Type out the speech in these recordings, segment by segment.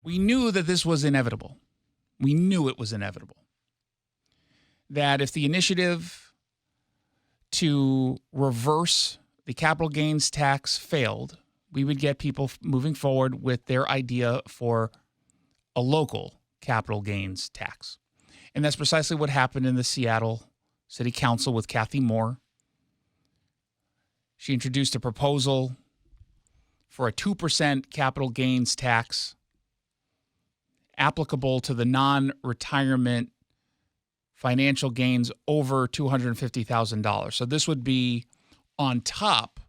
We knew that this was inevitable. We knew it was inevitable. That if the initiative to reverse the capital gains tax failed, we would get people moving forward with their idea for a local capital gains tax. And that's precisely what happened in the Seattle City Council with Cathy Moore. She introduced a proposal for a 2% capital gains tax applicable to the non-retirement financial gains over $250,000. So this would be on top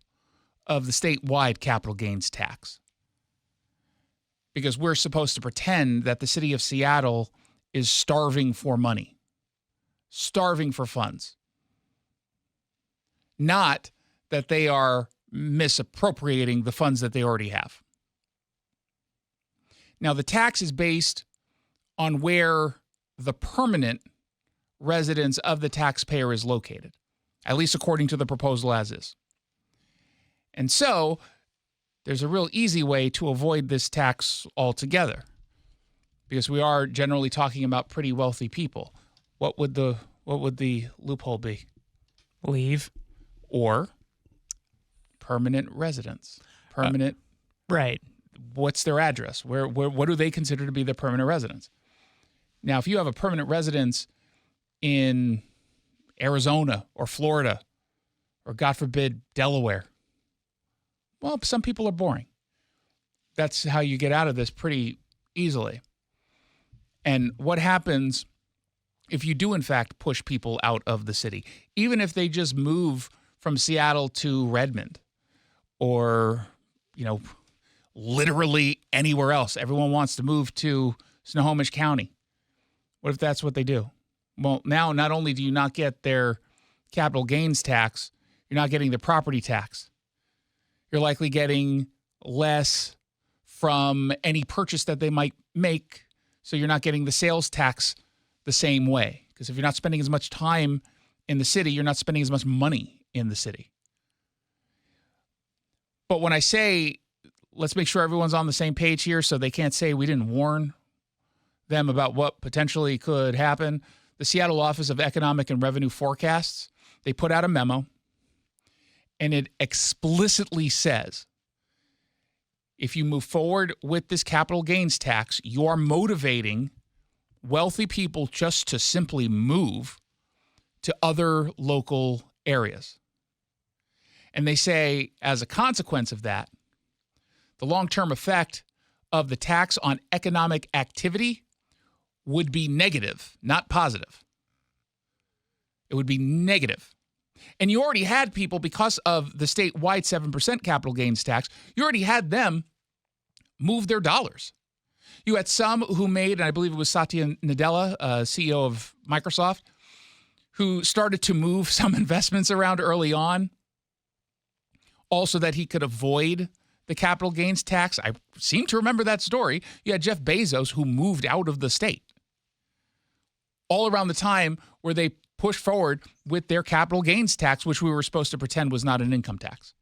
of the statewide capital gains tax. Because we're supposed to pretend that the city of Seattle is starving for money, starving for funds. Not that they are misappropriating the funds that they already have. Now, the tax is based on where the permanent residence of the taxpayer is located, at least according to the proposal as is. And so there's a real easy way to avoid this tax altogether, because we are generally talking about pretty wealthy people. What would the loophole be? Leave. Or permanent residence. Permanent. Right. What's their address? What do they consider to be their permanent residence? Now, if you have a permanent residence in Arizona or Florida or, God forbid, Delaware, well, some people are boring. That's how you get out of this pretty easily. And what happens if you do, in fact, push people out of the city, even if they just move from Seattle to Redmond or, literally anywhere else? Everyone wants to move to Snohomish County. What if that's what they do? Well, now not only do you not get their capital gains tax, you're not getting the property tax. You're likely getting less from any purchase that they might make, so you're not getting the sales tax the same way. Because if you're not spending as much time in the city, you're not spending as much money in the city. But when I say, let's make sure everyone's on the same page here so they can't say we didn't warn them about what potentially could happen, the Seattle Office of Economic and Revenue Forecasts, they put out a memo, and it explicitly says, if you move forward with this capital gains tax, you are motivating wealthy people just to simply move to other local areas. And they say, as a consequence of that, the long-term effect of the tax on economic activity would be negative, not positive. It would be negative. And you already had people, because of the statewide 7% capital gains tax, you already had them move their dollars. You had some who made, and I believe it was Satya Nadella, CEO of Microsoft, who started to move some investments around early on, also that he could avoid the capital gains tax. I seem to remember that story. You had Jeff Bezos, who moved out of the state all around the time where they pushed forward with their capital gains tax, which we were supposed to pretend was not an income tax.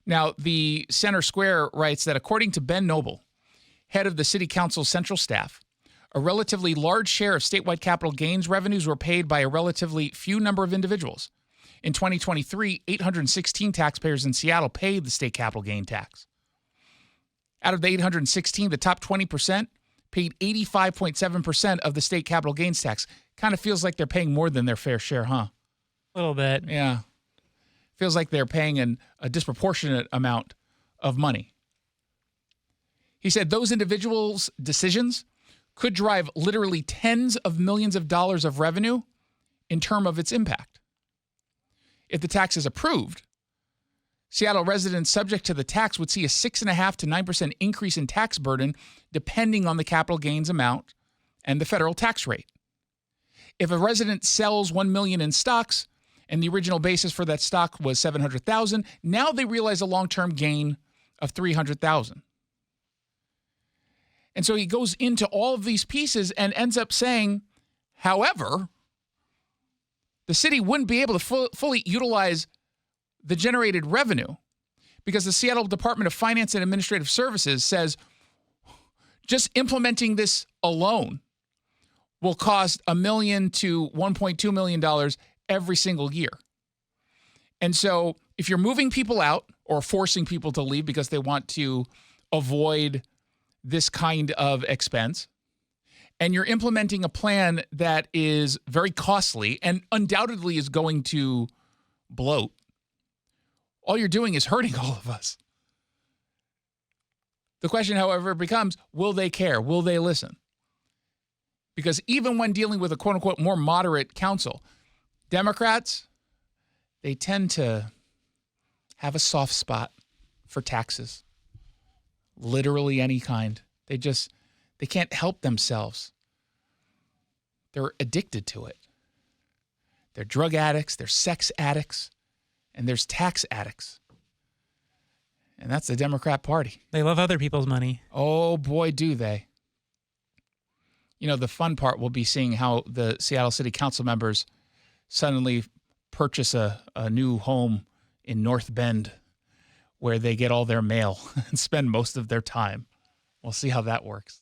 Now, the Center Square writes that according to Ben Noble, head of the City Council's central staff, a relatively large share of statewide capital gains revenues were paid by a relatively few number of individuals. In 2023, 816 taxpayers in Seattle paid the state capital gain tax. Out of the 816, the top 20% paid 85.7% of the state capital gains tax. Kind of feels like they're paying more than their fair share, huh? A little bit. Yeah. Feels like they're paying a disproportionate amount of money. He said those individuals' decisions could drive literally tens of millions of dollars of revenue in terms of its impact. If the tax is approved, Seattle residents subject to the tax would see a 6.5% to 9% increase in tax burden depending on the capital gains amount and the federal tax rate. If a resident sells $1 million in stocks and the original basis for that stock was $700,000, now they realize a long-term gain of $300,000. And so he goes into all of these pieces and ends up saying, however, the city wouldn't be able to fully utilize the generated revenue because the Seattle Department of Finance and Administrative Services says Just implementing this alone will cost $1 million to $1.2 million every single year. And so if you're moving people out or forcing people to leave because they want to avoid this kind of expense, and you're implementing a plan that is very costly and undoubtedly is going to bloat, all you're doing is hurting all of us. The question, however, becomes, will they care? Will they listen? Because even when dealing with a quote-unquote more moderate council, Democrats, they tend to have a soft spot for taxes. Literally any kind. They can't help themselves. They're addicted to it. They're drug addicts, they're sex addicts, and there's tax addicts. And that's the Democrat Party. They love other people's money. Oh, boy, do they. You know, the fun part will be seeing how the Seattle City Council members suddenly purchase a new home in North Bend where they get all their mail and spend most of their time. We'll see how that works.